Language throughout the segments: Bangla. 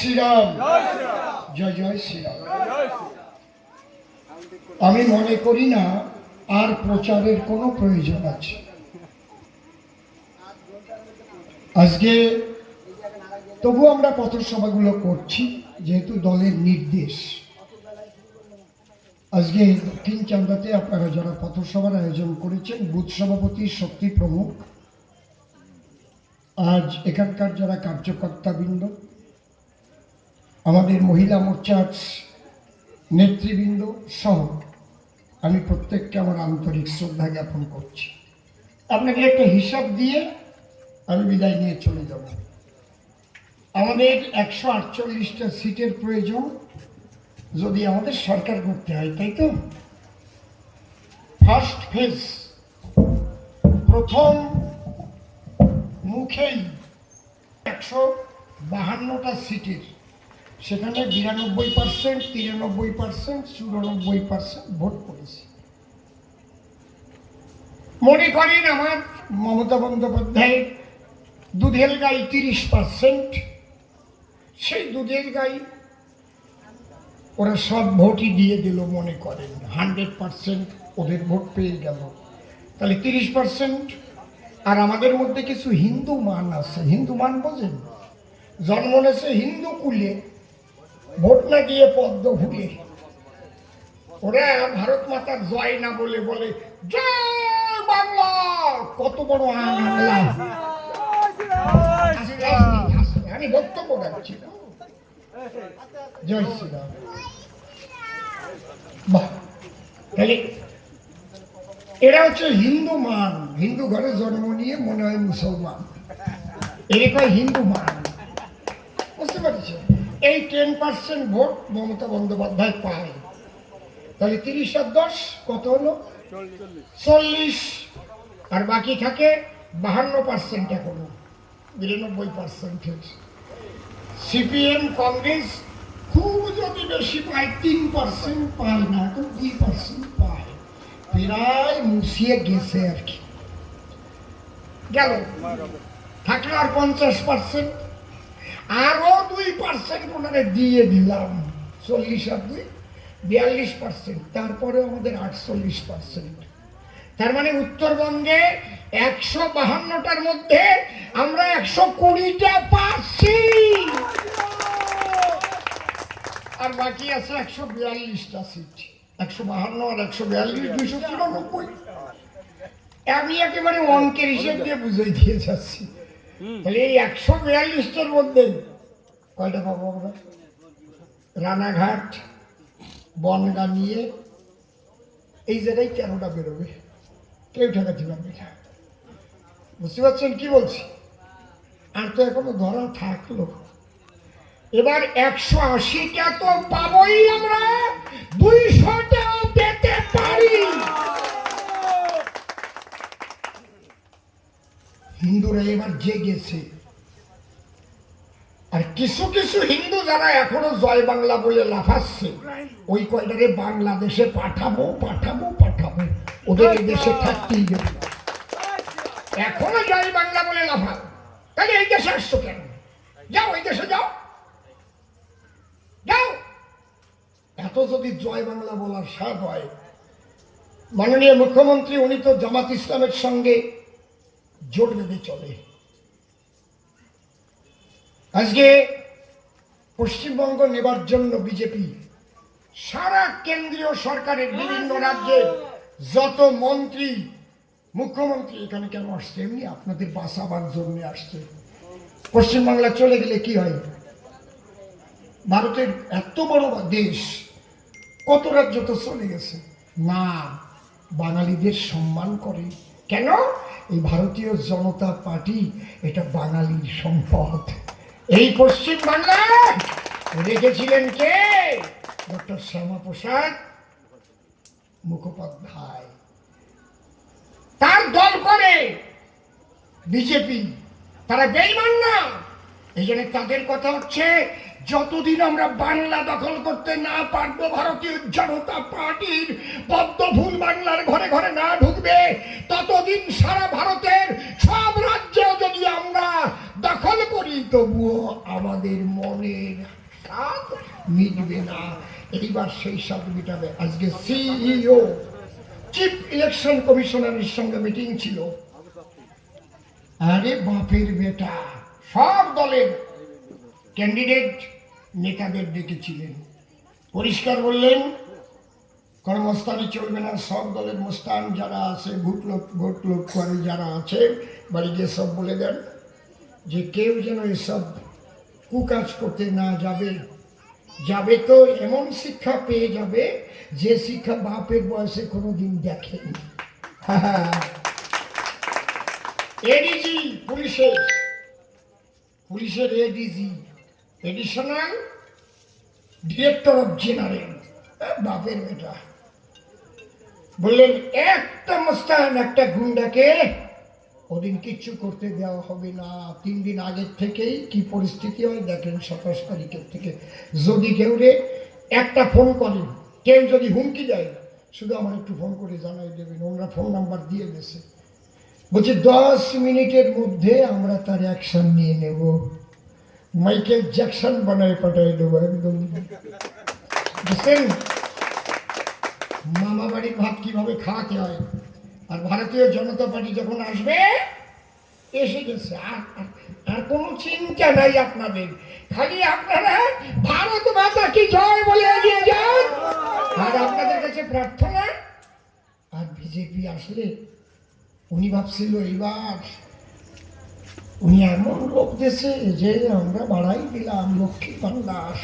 শ্রীরাম, জয় জয় শ্রীরাম। আমি মনে করি না আর প্রচারের কোনো প্রয়োজন আছে। আজকে তবু আমরা পথসভাগুলো করছি যেহেতু দলের নির্দেশ। আজকে দক্ষিণ চান্দাতে আপনারা যারা পথসভার আয়োজন করেছেন, বুথ সভাপতি শক্তি প্রমুখ, আজ এখানকার যারা কার্যকর্তাবৃন্দ, আমাদের মহিলা মোর্চার নেতৃবৃন্দ সহ আমি প্রত্যেককে আমার আন্তরিক শ্রদ্ধা জ্ঞাপন করছি। আপনাকে একটা হিসাব দিয়ে আমি বিদায় নিয়ে চলে যাব। আমাদের 148টা সিটের প্রয়োজন যদি আমাদের সরকার করতে হয়, তাই তো? ফার্স্ট ফেজ, প্রথম মুখেই 152টা সিটের, সেখানে 92%, 93%, 94% ভোট পড়েছে। মনে করেন আমার মমতা বন্দ্যোপাধ্যায়ের দুধের গাই 30%, সেই দুধের গাই ওরা সব ভোটই দিয়ে দিল, মনে করেন 100% ওদের ভোট পেয়ে গেল, তাহলে 30%। আর আমাদের মধ্যে কিছু হিন্দু মান আছে, হিন্দু মান বোঝেন, জন্ম নেছে হিন্দু কুলে, ভোট না দিয়ে পদ্ম ভুলে, ওরা ভারত মাতার জয় না বলে বলে জয় বাংলা। কত বড় আল্লাহ! আমি বক্তব্য রাখছি না। জয় শ্রীরাম। বাহ, তাহলে এরা হচ্ছে হিন্দু মান, হিন্দু ঘরে জন্ম নিয়ে মনে হয় মুসলমান, এরকম হিন্দু মান, বুঝতে পারছেন? এই 10% ভোট মমতা বন্দ্যোপাধ্যায় পায়, তাহলে 30 আর 10 কত হলো? 40। আর বাকি থাকে 52%, এখনো 92%। সিপিএম কংগ্রেস খুব যদি বেশি পায় 3% পায় না, এখন 2% পায়, প্রায় মুছিয়ে গেছে আর কি। গেল, থাকলো আর 50%, আরো 2% ওনারে দিয়ে দিলাম, 40 আর 2 42%, তারপরে আমাদের 48%। তার মানে উত্তরবঙ্গে 152টার মধ্যে আমরা 120টা পাচ্ছি, আর বাকি আছে 142টা সিট। 152 আর 142, 293। আমি একেবারে অঙ্কের হিসেব দিয়ে বুঝাই দিয়ে যাচ্ছি। তাহলে এই 142টার মধ্যে কয়টা পাবো আমরা? রানাঘাট, বনগা নিয়ে এই জায়গায় 13টা বেরোবে, কেউ ঠেকাতে পারবে না। বুঝতে পারছেন কি বলছি? আর তো এখনো ধরা থাকলো। এবার 180টা তো পাবোই আমরা, 200টা পেতে পারি। হিন্দুরা এবার জেগেছে, আর কিছু কিছু হিন্দু যারা এখনো জয় বাংলা বলে লাফাচ্ছে, ওই কয়টারে বাংলাদেশে পাঠাবো পাঠাবো পাঠাবো, ওদের এই দেশে থাকতেই দেবে না। এখনো জয় বাংলা বলে লাফাও, তাহলে এই দেশে আসছো কেন? যাও, ওই দেশে যাও, যাও। এত যদি জয় বাংলা বলার স্বাদ হয়, মাননীয় মুখ্যমন্ত্রী উনি তো জামাত ইসলামের সঙ্গে জোট বেঁধে চলে। আজকে পশ্চিমবঙ্গ নেবার জন্য বিজেপি সারা কেন্দ্রীয় সরকারের বিভিন্ন রাজ্যে যত মন্ত্রী, মুখ্যমন্ত্রী এখানে কেন আসছে? এমনি আপনাদের বাঁচাবার জন্য আসছে। পশ্চিমবাংলা চলে গেলে কি হয়? ভারতের এত বড় দেশ, কত রাজ্য তো চলে গেছে না, বাঙালিদের সম্মান করে। কেন? এই ভারতীয় জনতা পার্টি এটা বাঙালির সম্পদ। এই পশ্চিম বাংলায় রেখেছিলেন কে? ডক্টর শ্যামাপ্রসাদ মুখোপাধ্যায়, তার দল করে বিজেপি। তারা বেঈমান না? এই জন্য তাদের কথা হচ্ছে, যতদিন আমরা বাংলা দখল করতে না পারবো, ভারতীয় জনতা পার্টির পদ্ম ফুল বাংলার ঘরে ঘরে না ঢুকবে, ততদিন সারা ভারতের সব রাজ্যে যদি আমরা দখল করি তবুও আমাদের মনের স্বাদ মিটবে না। এইবার সেই স্বাদ মিটাবে। আজকে সিইও চিফ ইলেকশন কমিশনারের সঙ্গে মিটিং ছিল। আরে বাপের বেটা, সব দলের ক্যান্ডিডেট নেতাদের ডেকেছিলেন। পরিষ্কার বললেন কর্মস্থানে চলবে না। সব দলের মোস্তান যারা আছে, ভোট লোক করে যারা আছে, বাড়ি গিয়ে সব বলে দেন যে কেউ যেন এসব কুকাজ করতে না যাবে। যাবে তো এমন শিক্ষা পেয়ে যাবে যে শিক্ষা বাপের বয়সে কোনোদিন দেখেনি। এডিজি পুলিশের ADG, additional director of general, বাপের বেটা বললেন একটা মোস্তান একটা গুন্ডাকে ওদিন কিচ্ছু করতে দেওয়া হবে না। 3 দিন আগের থেকেই কি পরিস্থিতি হয় দেখেন। 27 তারিখের থেকে যদি কেউ একটা ফোন করে, কেউ যদি হুমকি দেয়, শুধু আমার একটু ফোন করে জানাই দেবেন। ওরা ফোন নাম্বার দিয়ে গেছে, বলছে 10 মিনিটের মধ্যে আমরা তার অ্যাকশন নিয়ে নেব। মাইকেল জ্যাকসন বানায় পাঠাই দেবো একদম। বুঝছেন মামা বাড়ির ভাত কিভাবে খাওয়াতে হয়। আর ভারতীয় জনতা পার্টি যখন আসবে, এসে গেছে। আর কোনো চিন্তা নাই আপনাদের, খালি আপনারা ভারত মাতা কি জয় বলে এগিয়ে যান। আর আপনাদের কাছে প্রার্থনা। আর বিজেপি আসলে উনি ভাবছিল এইবার উনি এমন লোক দেশে যে আমরা বাড়াই দিলাম লক্ষ্মী বাংলাস।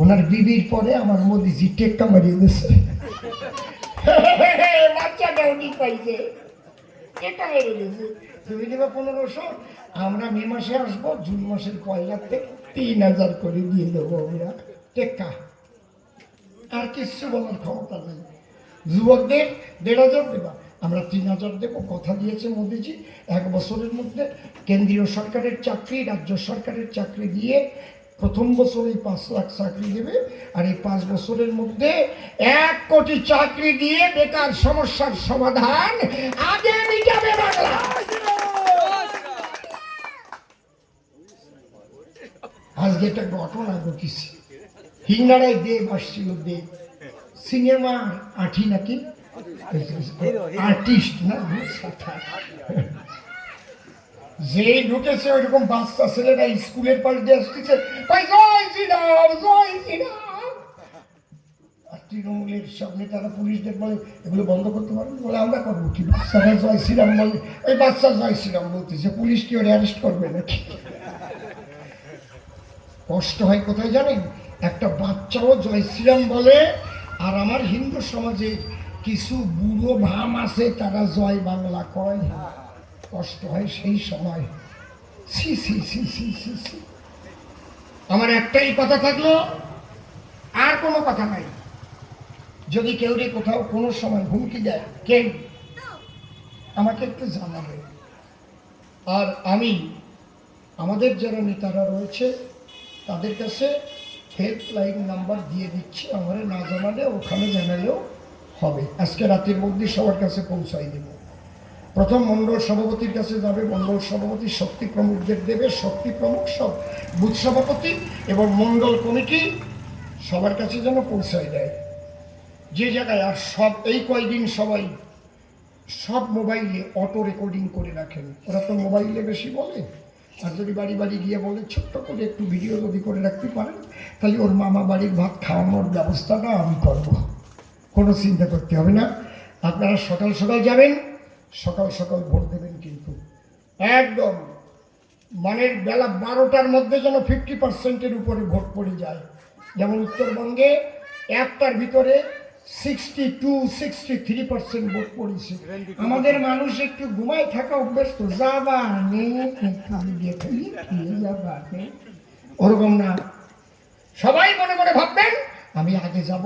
ওনার বিবির পরে আমার মোদিজি টেক্কা মারিয়ে দিয়েছে। বাচ্চাটা উনি পাইছে, টেক্কা মেরে দিয়েছে। তুমি দেবে 1500, আমরা মে মাসে আসবো, জুন মাসের 1 থেকে 3000 করে দিয়ে দেবো আমরা টেক্কা। আর কিছু বলার ক্ষমতা নেই। যুবকদের 1500 দেবা, আমরা 3000 দেবো। কথা দিয়েছে মোদিজি 1 বছরের মধ্যে কেন্দ্রীয় সরকারের চাকরি, রাজ্য সরকারের চাকরি দিয়ে প্রথম বছরেই 5 লাখ চাকরি দেবে। আর এই 5 বছরের মধ্যে 1 কোটি চাকরি দিয়ে বেকার সমস্যার সমাধান আগে মিটাবে বাংলা। আজকে একটা ঘটনা ঘটেছে। হিঙ্গারায় দেব আসছিল। দেব সিনেমার আঠি নাকি আর্টিস্ট না, যে ঢুকেছে ওইরকম বাচ্চা ছেলেরা স্কুলের পাশ দিয়ে আসতেছে, জয় শ্রীরাম জয় শ্রীরাম। আর তৃণমূলের সব নেতারা পুলিশদের বলে এগুলো বন্ধ করতে পারবে। বলে আমরা করবো কি, বাচ্চারা জয় শ্রীরাম বলে। ওই বাচ্চা জয় শ্রীরাম বলতেছে, পুলিশ কি ওর অ্যারেস্ট করবে নাকি? কষ্ট হয় কোথায় জানেন? একটা বাচ্চাও জয় শ্রীরাম বলে, আর আমার হিন্দু সমাজে কিছু বুড়ো ভাম আছে তারা জয় বাংলা কয়। কষ্ট হয় সেই সময়। সি সি সি সি সি সি। আমার একটাই কথা থাকলো, আর কোনো কথা নাই। যদি কেউ কোথাও কোনো সময় হুমকি দেয়, কেউ আমাকে একটু জানাবে। আর আমি আমাদের যারা নেতারা রয়েছে তাদের কাছে হেল্পলাইন নাম্বার দিয়ে দিচ্ছি। আমার না জানালে ওখানে জানালেও হবে। আজকে রাতের মধ্যে সবার কাছে পৌঁছাই দেব। প্রথম মণ্ডল সভাপতির কাছে যাবে, মণ্ডল সভাপতি শক্তি প্রমুখদের দেবে, শক্তি প্রমুখ সব বুথ সভাপতি এবং মণ্ডল কমিটি সবার কাছে যেন পৌঁছায় দেয় যে জায়গায়। আর সব এই কয়দিন সবাই সব মোবাইলে অটো রেকর্ডিং করে রাখেন। ওরা তো মোবাইলে বেশি বলে। আর যদি বাড়ি বাড়ি গিয়ে বলে ছোট্ট করে একটু ভিডিও যদি করে রাখতে পারেন, তাহলে ওর মামা বাড়ির ভাত খাওয়ানোর ব্যবস্থাটা আমি করব, কোনো চিন্তা করতে হবে না। আপনারা সকাল সকাল যাবেন, সকাল সকাল ভোট দেবেন। কিন্তু একদম মানে বেলা 12টার মধ্যে যেন 50%-এর উপরে ভোট পড়ে যায়। যেমন উত্তরবঙ্গে 1টার ভিতরে 62-63% ভোট পড়েছে। আমাদের মানুষ একটু ঘুমায় থাকা অভ্যেস তো, যাবা ওরকম না। সবাই মনে মনে ভাববেন আমি আগে যাব,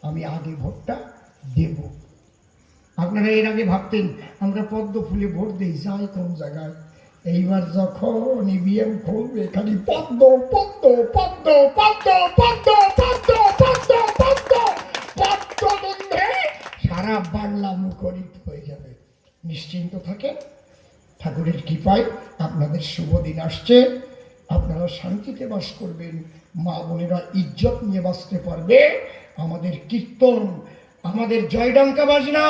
আমি আগে ভোটটা দেব। আপনারা এর আগে ভাবতেন আমরা পদ্ম ফুলে ভোট দিই, যাই কোন জায়গায়। এইবার যখন ইভিএম খুলবে খালি পদ্ম পদ্ম পদ্ম পদ্ম পদ্ম পদ্ম পদ্ম পদ্ম পদ্ম বন্ধে সারা বাংলা মুখরিত হয়ে যাবে। নিশ্চিন্ত থাকেন, ঠাকুরের কৃপায় আপনাদের আপনাদের শুভ দিন আসছে, আপনারা শান্তিতে বাস করবেন, মা বোনেরা ইজ্জত নিয়ে বাঁচতে পারবে। আমাদের কীর্তন, আমাদের জয়ডঙ্কা বাজনা,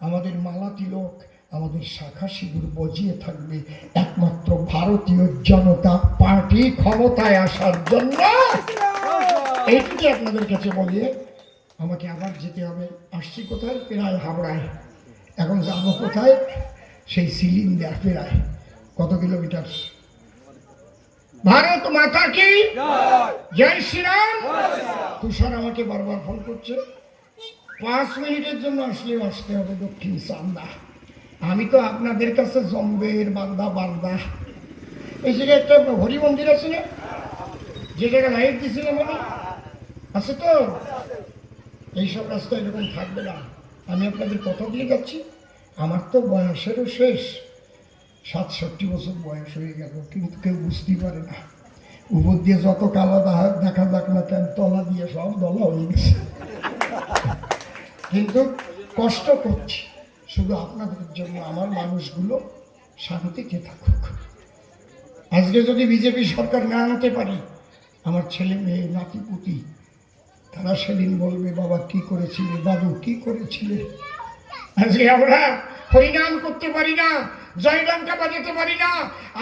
আমাদের মালা তিলক, আমাদের শাখা সিঁদুর বজিয়ে থাকবে একমাত্র ভারতীয় জনতা পার্টি ক্ষমতায় আসার জন্য। এইটুকু আপনাদের কাছে বলিয়ে আমাকে আবার যেতে হবে। আসছি কোথায়? প্রায় হাওড়ায়। এখন যাবো কোথায়? সেই সিলিন্ডার। প্রায় কত কিলোমিটার? ভারত মাতা কি জয় শ্রীরাম। তুষার আমাকে বারবার ফোন করছে, 5 মিনিটের জন্য আসলেও আসতে হবে দক্ষিণ চান্দা। আমি তো আপনাদের কাছে জম্বের বান্দা। এই জায়গায় একটা হরি মন্দির আছে না, যে জায়গায় লাইট দিয়েছিলাম আমি, আছে তো? এইসব রাস্তা এরকম থাকবে না। আমি আপনাদের কথা দিয়ে যাচ্ছি, আমার তো বয়সেরও শেষ, 67 বছর বয়স হয়ে গেল, কিন্তু কেউ বুঝতেই পারে না। উপর দিয়ে যত কালো দেখা যাক না কেন, তলা দিয়ে সব দলা হয়ে গেছে। কিন্তু কষ্ট করছি শুধু আপনাদের জন্য, আমার মানুষগুলো শান্তিতে থাকুক। আজকে যদি বিজেপি সরকার না আনতে পারি, আমার ছেলে মেয়ে নাতিপুতি তারা সেদিন বলবে, বাবা কি করেছিলে, বাবু কি করেছিলে। আজকে আমরা হরিনাম করতে পারি না, জয়ডঙ্কা বাজাতে পারি না,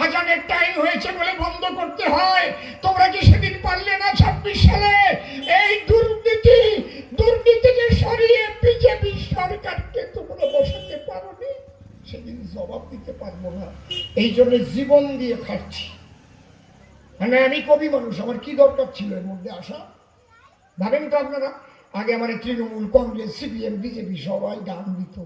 আজানের টাইম হয়েছে বলে বন্ধ করতে হয়। তোমরা কি সেদিন পারলে না 26 সালে এই দুর্নীতিকে সরিয়ে বিজেপি সরকারকে তোমরা বসাতে পারোনি? সেদিন জবাব দিতে পারবো না, এই জন্য জীবন দিয়ে খাচ্ছি। মানে আমি কবি মানুষ, আমার কি দরকার ছিল এর মধ্যে আসা? ভাবেন তো আপনারা, আগে আমার তৃণমূল, কংগ্রেস, সিপিএম, বিজেপি সবাই গান দিত।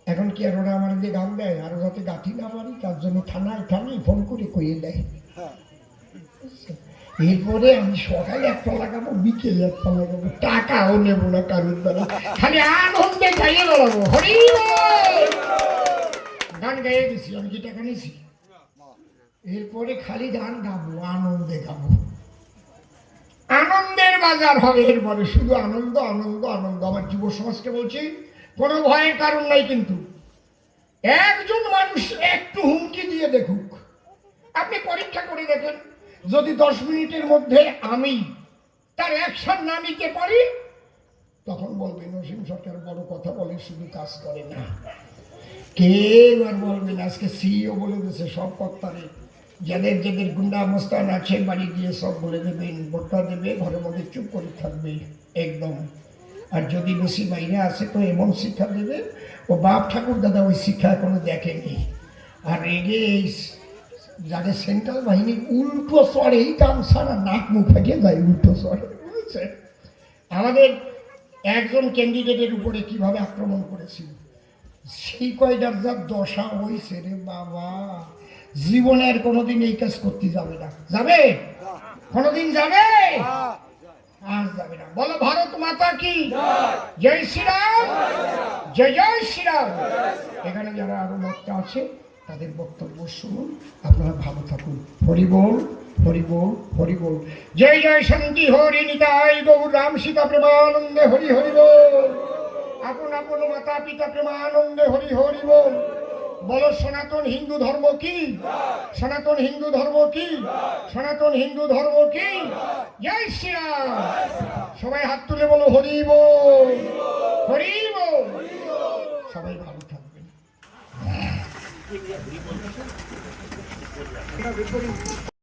এখন কি আর ওরা আমার যে গান দেয়? আরো যাতে গাঁথি না পারি তার জন্য থানায় ফোন করে কইয়ে দেয়। এরপরে আমি সকালে একটা লাগাবো, বিকেলে একটা লাগাবো, টাকাও নেবো না কারোর দ্বারা, খালি আনন্দে গাইয়ে বেড়াবো। হরি গান গাইয়ে দিছি, আমি কি টাকা নিছি? এরপরে খালি গান গাবো, আনন্দে গাবো, আনন্দের বাজার হবে। এরপরে শুধু আনন্দ আনন্দ আনন্দ। আমার যুব সমাজকে বলছি, কোনো ভয়ের কারণ নাই, কিন্তু একজন মানুষ একটু হুমকি দিয়ে দেখুক। আপনি পরীক্ষা করে দেখেন, যদি 10 মিনিটের মধ্যে আমি তার অ্যাকশন না নিতে পারি, তখন বলবে নসীম সরকার বড় কথা বলে, শুধু কাজ করে না। কেউ আর বলবেন, আজকে সিইও বলে দিয়েছে সব কর্তারে, যাদের গুন্ডা মস্তান আছে বাড়ি গিয়ে সব বলে দেবেন, ভোটটা দেবে, ঘরের মধ্যে চুপ করে থাকবে একদম। আর যদি বেশি বাইরে আসে তো এমন শিক্ষা দেবে, ও বাপ ঠাকুর দাদা ওই শিক্ষা এখনো দেখেনি। আর রেগে যাদের সেন্ট্রাল বাহিনী উল্টো চড়ে, কাম সারা নাক মুখ ফেটে যায়, উল্টো চড়ে, বুঝেছেন? আমাদের একজন ক্যান্ডিডেটের উপরে কিভাবে আক্রমণ করেছিল, সেই কয়টার যা দশা হয়েছে রে বাবা, জীবনের কোনোদিন এই কাজ করতে যাবে না। যাবে? কোনোদিন যাবে? আর যাবে না। বলো ভারত মাতা কি জয় শ্রীরাম, জয় জয় শ্রীরাম। এখানে যারা আরো বক্তা আছে তাদের বক্তব্য শুনুন, আপনারা ভালো থাকুন। হরি বল, হরি বল, হরি বল। জয় জয় শান্তি হরি নিতাই গৌর রাম সীতা প্রেমানন্দে হরি হরি বল। আপন আপন মাতা পিতা প্রেমানন্দে হরি হরি বল। বলো সনাতন হিন্দু ধর্ম কি, সনাতন হিন্দু ধর্ম কি, সনাতন হিন্দু ধর্ম কি। জয় শ্রীরাম। সবাই হাত তুলে বলো হরি বল, হরি বল। সবাই ভালো থাকবেন।